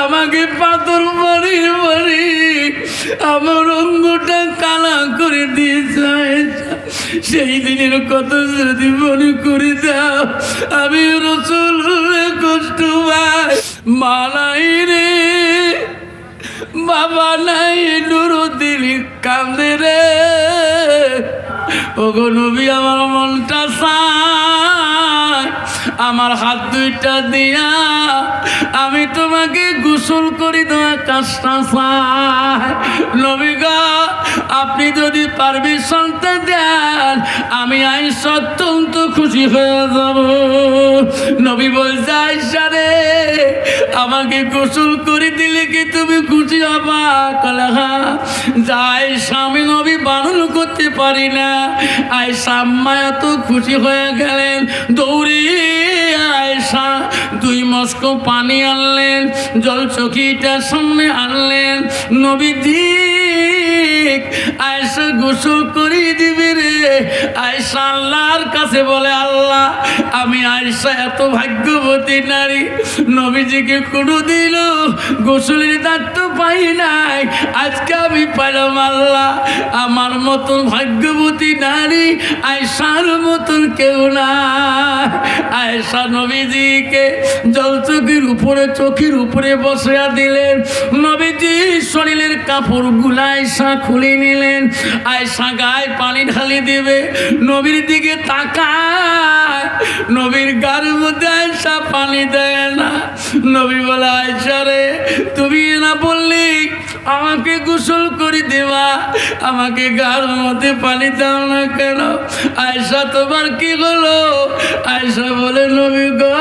আমাকে পাথর মারি মারি আমার অঙ্গটা কালা করে দিয়েছে। সেই দিনের কথা যদি মনে করে দাও, আমি রাসূল কষ্ট পাই। মা নাই রে, বাবা নাই, নুরুদ্দিন কান্দে রে। ওগো নবী, আমার মনটা চায় আমার হাত দুইটা দিয়া আমি তোমাকে গোসল করে দেওয়া কাজটা চাই। নবী গো, আপনি যদি পারমিশনটা দেন আমি আয়েশা অত্যন্ত খুশি হয়ে যাব। নবী বলছে, আয়েশা রে, আমাকে গোসল করে দিলে কি তুমি খুশি হবা? কলে হ্যাঁ। যাই স্বামী নবী বারণ করতে পারি না। আয়েশা আম্মা এত খুশি হয়ে গেলেন, দৌড়িয়ে আয়েশা 2 মস্ক পানি আনলেন, জল চকিটার সামনে আনলেন। নবী দিক আয়েশা গোসল করিয়ে দিবি রে। আয়েশা আল্লাহর কাছে বলে, আল্লাহ, আমি আয়েশা এত ভাগ্যবতী নারী, নবীজিকে কোনোদিনও গোসলের দায়িত্ব পাই নাই, আজকে আমি পাইলাম। আল্লাহ, আমার মতন ভাগ্যবতী নারী আয়েশার মতন কেউ না। আয়েশা নবীজিকে জল চোখের উপরে বসিয়ে দিলেন। নবীজি শরীরের কাপড়গুলো আয়েশা খুলে নিলেন। আয়েশা গায়ে পানি ঢালি দেবে, নবীর দিকে তাকায়, নবীর গায়ের মধ্যে আয়েশা পানি দেয় না। নবী বলে, আয়েশা রে, তুমি না বললি আমাকে গোসল করে দেবা, আমাকে গায়ের মধ্যে পানি দাও না কেন? আয়েশা, তোমার কি হলো? আয়েশা বলে, নবী গো,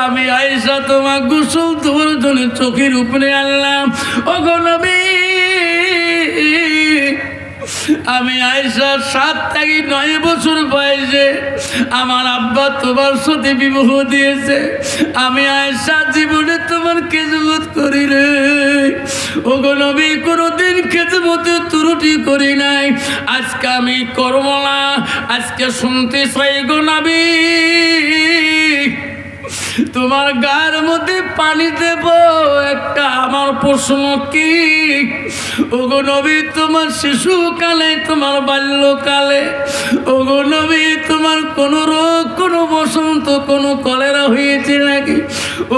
আমি আয়েশা তোমার গোসল তোমার জন্য চোখের উপরে আনলাম। ওগো নবী, আমি আয়েশা 7 থেকে 9 বছর বয়সে আমার আব্বা তোমার সাথে বিবাহ দিয়েছে। আমি আয়েশা জীবনে তোমার খেদমত করি রে। ওগো নবী, কোনোদিন খেদমতে ত্রুটি করি নাই, আজকে আমি করব না। আজকে শুনতে চাই গো নবী, তোমার গায়ের মধ্যে পানি দেব একটা। আমার প্রশ্ন কি, ওগো নবী, তোমার শিশুকালে, তোমার বাল্যকালে, ওগো নবী, তোমার কোন রোগ, কোন বসন্ত, কোন কলেরা হয়েছে নাকি?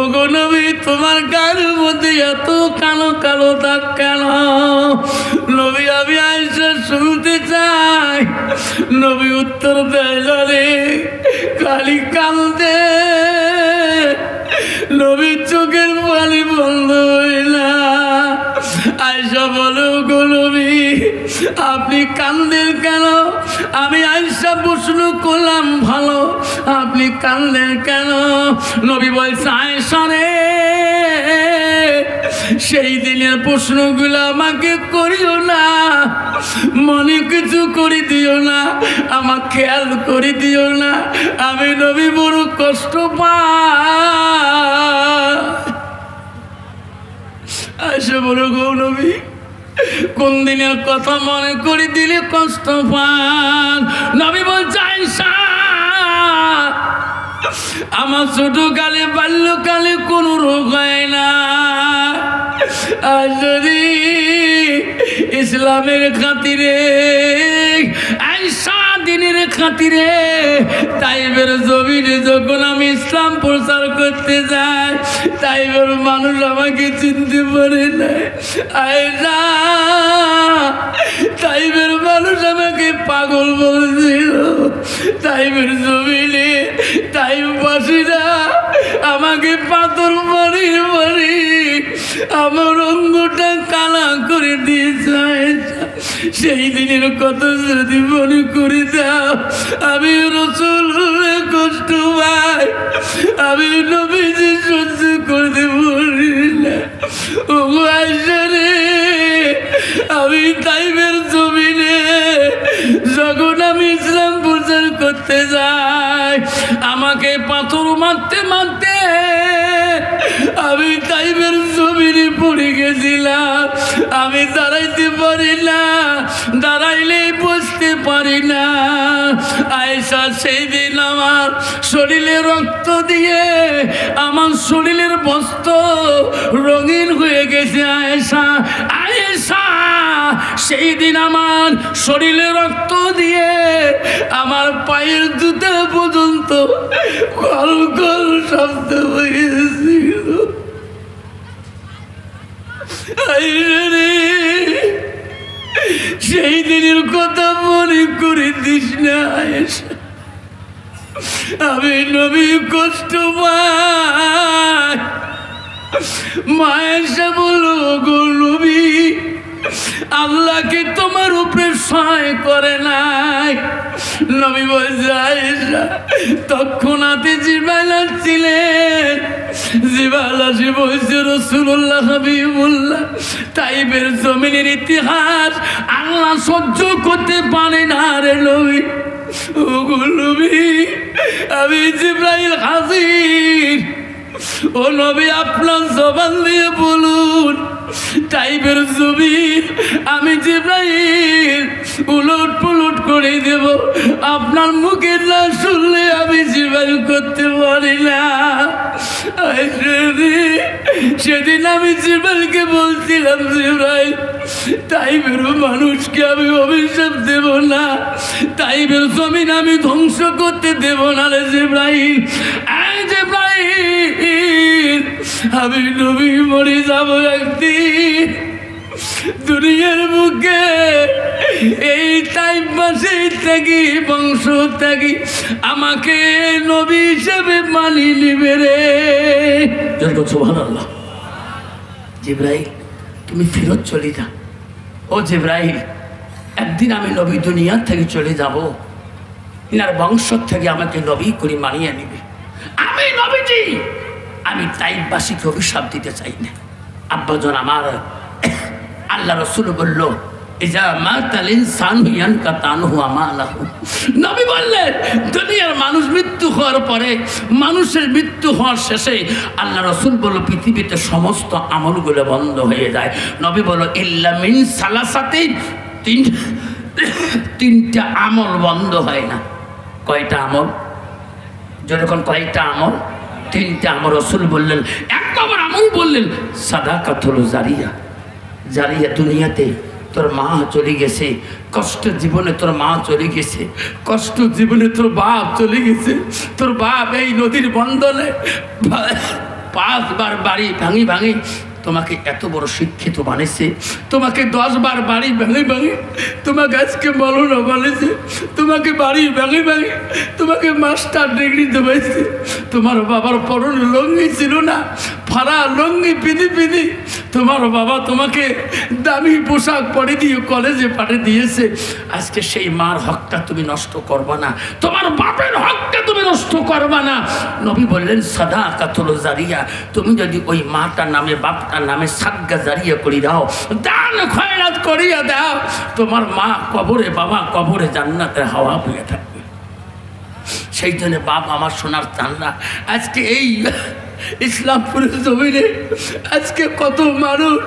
ওগো নবী, তোমার গায়ের মধ্যে এত কালো কালো দাগ কেন? নবী, আমি আয়েশা শুনতে চাই। নবী উত্তর দেয়, রে খালি কান্দে। নবীর চোখের পানি বন্ধ হইলা। আয়েশা বলো, গো নবী, আপনি কান্দেন কেন? আমি আয়েশা প্রশ্ন করলাম, ভালো, আপনি কান্দেন কেন? নবী বলছে, আয়েশা রে, সেই দিনের প্রশ্নগুলো আমাকে করিও না, মনে কিছু করে দিও না, আমার খেয়াল করে দিও না, আমি নবী বড় কষ্ট পাই। আয়েশা বলো, গো নবী, কোন দিনের কথা মনে করে দিলে কষ্ট পান? নবী বলছে, আয়েশা, আমার ছোটকালে বাল্যকালে কোন রোগ হয় না। আর যদি ইসলামের খাতিরে, আয়েশা দিনের খাতিরে, তাইবের জমিনে যখন আমি ইসলাম প্রচার করতে যাই, তাইবের মানুষ আমাকে চিনতে পারে না। আয়েশা, তাইবের মানুষ আমাকে পাগল বলছিল। তাইবের জমিনে তাইবাসীরা আমাকে পাথর মারি মারি আমার অঙ্গটা কালা করে দিয়েছে। সেই দিনের কথা যদি মনে করে দাও, আমি রাসূল কষ্ট পাই, আমি নবীজি সহ্য করতে পারি না। ও আয়েশা রে, আমি তাইবের জমিনে যখন আমি ইসলাম প্রচার করতে যাই, আমাকে পাথর মারতে মারতে আমি তাইবের জমিনে পড়ে গেছি। গেছিলাম, আমি দাঁড়াইতে পারি না, দাঁড়াইলেই বসতে পারি না। আয়েশা সেই দিন আমার শরীরে রক্ত দিয়ে আমার শরীরের বস্ত্র রঙিন হয়ে গেছে। আয়েশা, আয়েশা সেই দিন আমার শরীরে রক্ত দিয়ে আমার পায়ের জুতা পর্যন্ত কল কল শব্দ হয়েছিল। সেই দিনের কথা মনে করে দিস না আয়েশা, আমি নবী কষ্ট পাই। মা এসে বলল, গো নবী, আল্লাহকে তোমার উপরে সহায় করে নাই। নবী বলছে, আয়েশা তৎক্ষণাৎ জিবরাইল আসছিলেন। জিবরাইল আসে বলছে, রাসূলুল্লাহ হাবিবুল্লাহ, তাইফের জমিনের ইতিহাস আল্লাহ সহ্য করতে পারে না রে নবী। ও গো নবী, আমি জিবরাইল হাজির। ও নবী, আপনার জবান দিয়ে বলুন, তাইফের জমিন আমি জিবরাইল উলট পুলট করে দেব। আপনার মুখে না শুনলে আমি জিবরাইল করতে পারি না। সেদিন আমি জিবরাইলকে বলছিলাম, জিবরাইল তাইফের মানুষকে আমি অভিশাপ দেব না, তাইফের জমিন আমি ধ্বংস করতে দেব না রে জিবরাইল। জিবরাইল, আমি নবী মরে যাব একদিন। দুনিয়ার বুকে এই তাইফ মাসে থাকি, বংশ থাকি, আমাকে নবী হিসেবে মানি নিবে রে। সুবহানাল্লাহ। জিবরাইল, তুমি ফেরত চলে যা। ও জিবরাইল, একদিন আমি নবী দুনিয়া থেকে চলে যাব, ইনার বংশ থেকে আমাকে নবী করে মানিয়ে নিবে। আমি নবীজি, আমি তাইফবাসীকে অভিশাপ দিতে চাই না। আব্বাজন আমার, আল্লাহ রসুল বলল, নবী বললেন, দুনিয়ার মানুষ মৃত্যু হওয়ার পরে, মানুষের মৃত্যু হওয়ার শেষে আল্লাহ রসুল বলল, পৃথিবীতে সমস্ত আমলগুলো বন্ধ হয়ে যায়। নবী বলল, ইল্লা মিন সালাসাতিন, তিনটা আমল বন্ধ হয় না। কয়টা আমল? যখন কয়টা আমল? তিনটা আমল। রসুল বললেন, এক নম্বর আমল বললেন সাদাকাতুল জারিয়া। জারিয়া, দুনিয়াতে তোর মা চলে গেছে, কষ্ট জীবনে তোর মা চলে গেছে, কষ্ট জীবনে তোর বাপ চলে গেছে। তোর বাপ এই নদীর বন্ধনে 5 বার বাড়ি ভাঙি ভাঙি তোমাকে এত বড় শিক্ষিত বানিয়েছে, তোমাকে 10 বার বাড়ি ভাঙি ভাঙি তোমাকে আজকে মৌলানা বানিয়েছে, তোমাকে বাড়ি ভাঙি ভাঙি তোমাকে মাস্টার ডিগ্রি দেওয়াইছে। তোমার বাবার পরনে লঙ্গি ছিল না, ফাড়া লঙ্গি পিঁধি পিঁধি তোমার বাবা তোমাকে দামি পোশাক পরে দিয়ে কলেজে পাঠিয়ে দিয়েছে। আজকে সেই মার হকটা তুমি নষ্ট করবা না, তোমার বাপের হকটা তুমি নষ্ট করবা না। নবী বললেন সাদাকাতুল জারিয়া, তুমি যদি ওই মাটার নামে বাপটার নামে সাদকা জারিয়া করে দাও, দান খয়রাত করিয়া দাও, তোমার মা কবরে, বাবা কবরে জান্নাতের হাওয়া বয়ে থাকবে। সেই জন্য বাপ আমার সোনার চান্না, আজকে এই ইসলামপুরের জমিনে আজকে কত মানুষ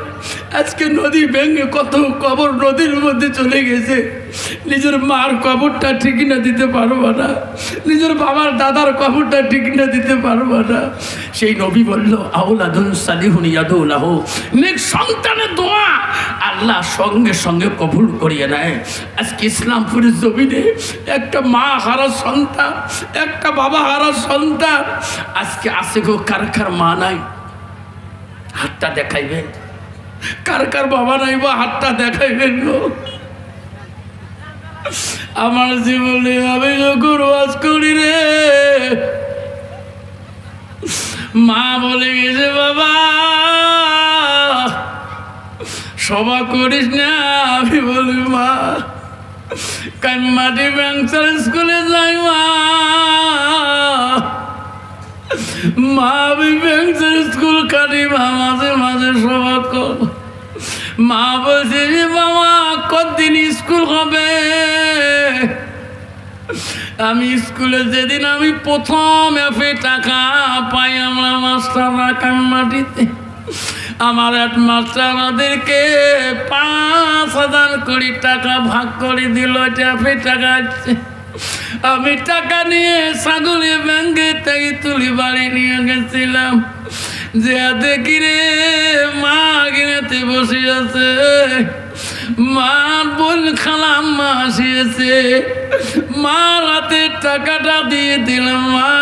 আজকে নদী ভেঙে কত কবর নদীর মধ্যে চলে গেছে। নিজের মার কবরটা ঠিক না দিতে পারবো না, নিজের বাবার দাদার কবরটা ঠিক না দিতে পারবো না। সেই নবী বলল, আওলাদুন সালিহুন ইয়াদুলাহু, নেক সন্তানের দোয়া আল্লাহ সঙ্গে সঙ্গে কবুল করিয়ে নেয়। আজকে ইসলামপুরের জমিনে একটা মা হারা সন্তান, একটা বাবা হারা সন্তান আজকে আছে গো। কার কার মা নাই? হাতটা দেখাইবেন। কার কার বাবা নাই বা হাতটা দেখাইবেন গো। আমার জীবনে আমি যখন ওয়াজ করি রে, মা বলে গেছে, বাবা সভা করিস না। আমি বলি, মা কানমাটি ব্যাংসার স্কুলে যাই মা, মা আমি ব্যাংসার স্কুল কাটি, মা মাঝে মাঝে সভা কর। মা বলছে, যে বাবা কতদিন স্কুল হবে? আমি স্কুলে যেদিন আমি প্রথম এফে টাকা পাই, আমরা মাস্টাররা কানমাটিতে আমার হেডমাস্টার আমাদেরকে 5,000 কোটি টাকা ভাগ করে দিল। টাকা আছে, আমি টাকা নিয়ে ছাগলের ব্যাংকে থেকে তুলি বাড়ি নিয়ে গেছিলাম। যে দেখি রে মা গিনাতে বসে আছে, মা বল খালাম মা আসিয়েছে, মা রাতে টাকাটা দিয়ে দিলাম। মা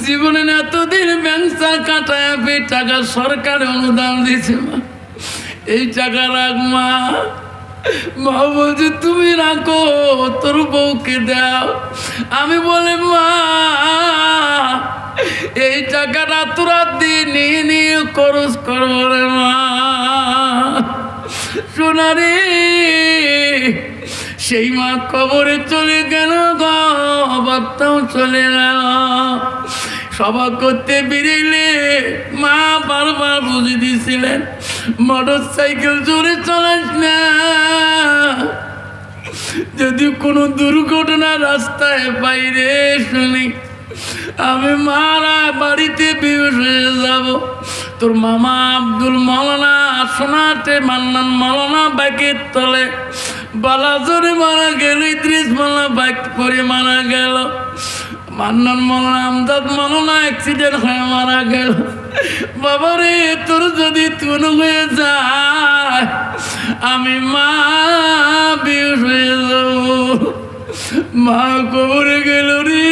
জীবনে এতদিন ব্যবসা কাটায় টাকা সরকার অনুদান দিয়েছে, মা এই টাকা রাখ। মা মা বলছে তুমি রাখো, তোর বউকে দাও। আমি বলে মা এই টাকাটা তোরা দিয়ে নিয়ে নিয়ে খরচ করবো রে মা। সোনারে সেই মা কবরে চলে গেল, বাপটাও চলে গেল। সভা করতে বেরিয়ে মা বারবার বুঝে দিয়েছিলেন মোটর সাইকেল জোরে চালাস না, যদি কোনো দুর্ঘটনা রাস্তায় বাইরে শুনি আমি মারা বাড়িতে বেহুশ হয়ে যাব। তোর মামা আব্দুল মৌলানা সোনাতে মান্নান মৌলানা বাইকের তলে বালাজোরে মারা গেল, ইদ্রিস মৌলানা বাইক পরে মারা গেল, মান্নান মৌলানা আমদাদ মৌলানা অ্যাক্সিডেন্ট হয়ে মারা গেল। বাবারে তোর যদি তুন হয়ে যায় আমি মা বেহুশ হয়ে যাব। মা কবরে গেল রে,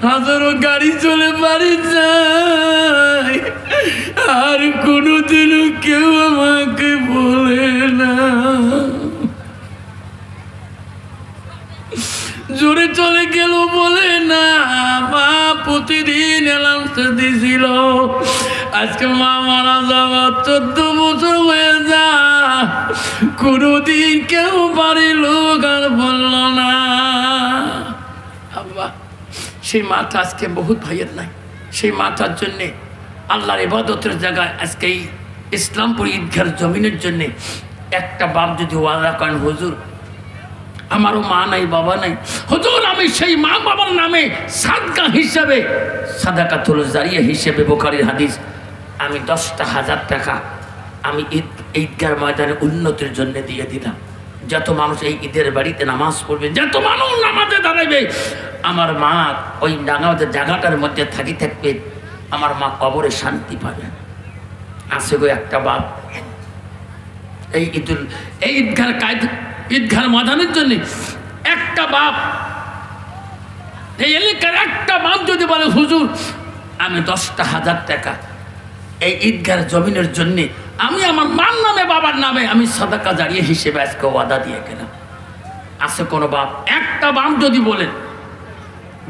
হাজারো গাড়ি চলে বাড়ি যায়, আর কোনোদিনও কেউ আমাকে বলে না। জোরে চলে গেল বলে না, মা প্রতিদিন অ্যালাউন্স দিছিল। আজকে মা মারা যাওয়া 14 বছর হয়ে যা, কোনোদিন কেউ বাড়ির লোক আর বলল না। আব্বা সেই মাটা আজকে বহুত ভাইয়ের নাই, সেই মাটার জন্যে আল্লাহর ইবাদতের জায়গায় আজকে এই ইসলামপুর ঈদগার জমিনের জন্যে একটা বাপ যদি ওয়াদা করেন হুজুর আমারও মা নাই বাবা নাই, হুজুর আমি সেই মা বাবার নামে সাদকা হিসাবে সাদাকাতুল জারিয়া হিসেবে বুখারীর হাদিস আমি 10,000 টাকা আমি ঈদগার ময়দানে উন্নতির জন্য দিয়ে দিলাম। যত মানুষ এই ঈদের বাড়িতে নামাজ পড়বে, যত মানুষ নামাজে দাঁড়াবে, আমার মা ওই নামাজের জায়গাটার মধ্যে থাকবে, আমার মা কবরে শান্তি পাবে। আছে গো একটা বাপ এই ঈদগার ময়দানের জন্য একটা বাপ, এই এলাকার একটা বাপ যদি বলে হুজুর আমি 10,000 টাকা এই ঈদগার জমিনের জন্যে আমি আমার মার নামে বাবার নামে আমি সাদাকা জারিয়া হিসেবে আজকে ওয়াদা দিয়ে গেলাম। আছে কোনো বাপ? একটা বাপ যদি বলেন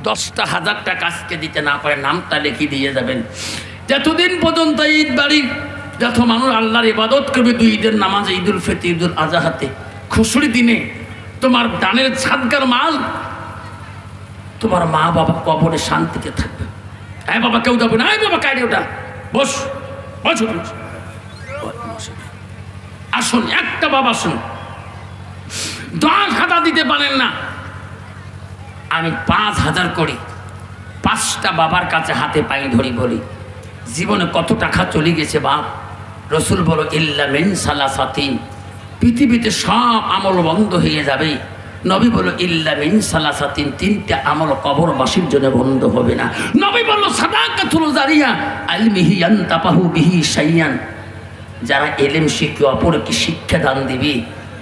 10,000 টাকা আজকে দিতে না পারে নামটা লিখে দিয়ে যাবেন। যতদিন পর্যন্ত ঈদ বাড়ি যত মানুষ আল্লাহর ইবাদত করবে, 2 ঈদের নামাজে, ঈদুল ফিতর, ঈদুল আজহাতে, খুশরি দিনে তোমার দানের সাদকার মাল তোমার মা বাবা কবরে শান্তিতে থাকবে। হ্যাঁ বাবা কেউ যাবে না, হ্যাঁ বাবা কাইরে ওটা বস বস। আসুন একটা বাবা শুন, 10,000 দিতে পারেন না, আমি 5,000 করি। 5টা বাবার কাছে হাতে পায়ে ধরি বলি জীবনে কত টাকা চলে গেছে বাপ। রসুল বলো ইল্লা মিন সালাসাতিন, পৃথিবীতে সব আমল বন্ধ হয়ে যাবে। নবী বলো ইল্লা মিন সালাসাতিন, 3টা আমল কবরবাসীর জন্য বন্ধ হবে না। নবী বলল সাদাকাতুল জারিয়া আলমিহি ইয়ানতাফাহু বিহি শাইয়ান, যারা এলেম শিখে অপরকে শিক্ষা দান দিবে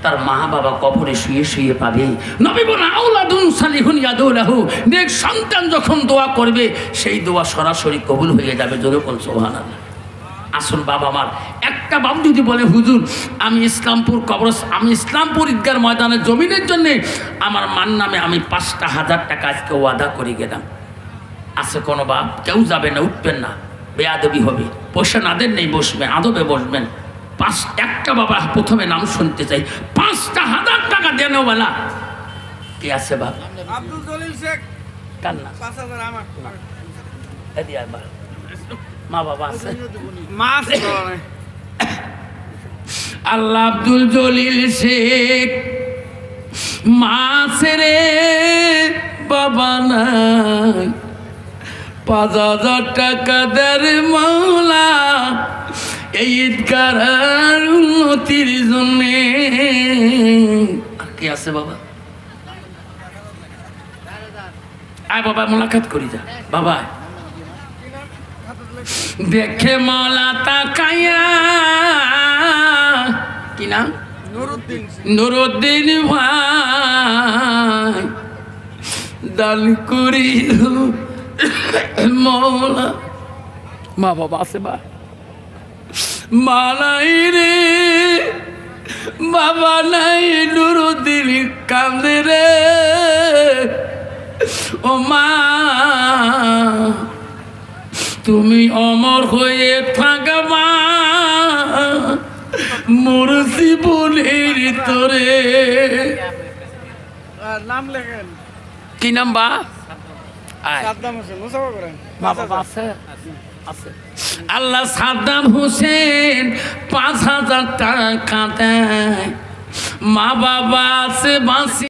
তার মা বাবা কবরে শুয়ে শুয়ে পাবে। নবী বলেন আউলাদুন সালিহুন ইয়াদুলাহু, নেক সন্তান যখন দোয়া করবে সেই দোয়া সরাসরি কবুল হয়ে যাবে। জোরে বল সুবহানাল্লাহ। আসুন বাবা আমার একটা বাপ যদি বলে হুজুর আমি ইসলামপুর ঈদগার ময়দানের জমিনের জন্য আমার মার নামে আমি 5,000 টাকা আজকে ওয়াদা করে গেলাম। আছে কোনো বাপ? কেউ যাবে না, উঠবেন না, বেয়াদবি হবে। পয়সা নাদের নেই, বসবেন, আদবে বসবেন। একটা বাবা প্রথমে নাম শুনতে চাই, 5,000 টাকা দেনওয়ালা কে আছে বাবা? আব্দুল জলিল শেখ। কার না? 5,000 আমার। মা বাবা আছে? মাস আল্লাহ আব্দুল জলিল শেখ মাসে রে বাবা নাই, 5,000 টাকা দের মাওলা এই ঈদগার উন্নতির জন্যে। আর কি আছে বাবা? আয় বাবা মোলাকাত করি যা বাবা। দেখে মলা তাকায়া, কি নাম? নুরুদ্দিন নুরুদ্দিন ভাই দান করি মৌলা। মা বাবা আছে বা মা নাই রে, বাবা নাই, নুরুদ্দিন কান্দে রে। ও মা তুমি অমর হয়ে থাকবা মোর জীবনের তোরে। নাম লেখেন। কি নাম বা? আয় সাদ্দাম হোসেন, মুসাফা করেন। মা বাবা আছে? আছে। আল্লাহ সাদ্দাম হোসেন 5,000 টাকা দেয়, মা বাবা আছে বাঁচি।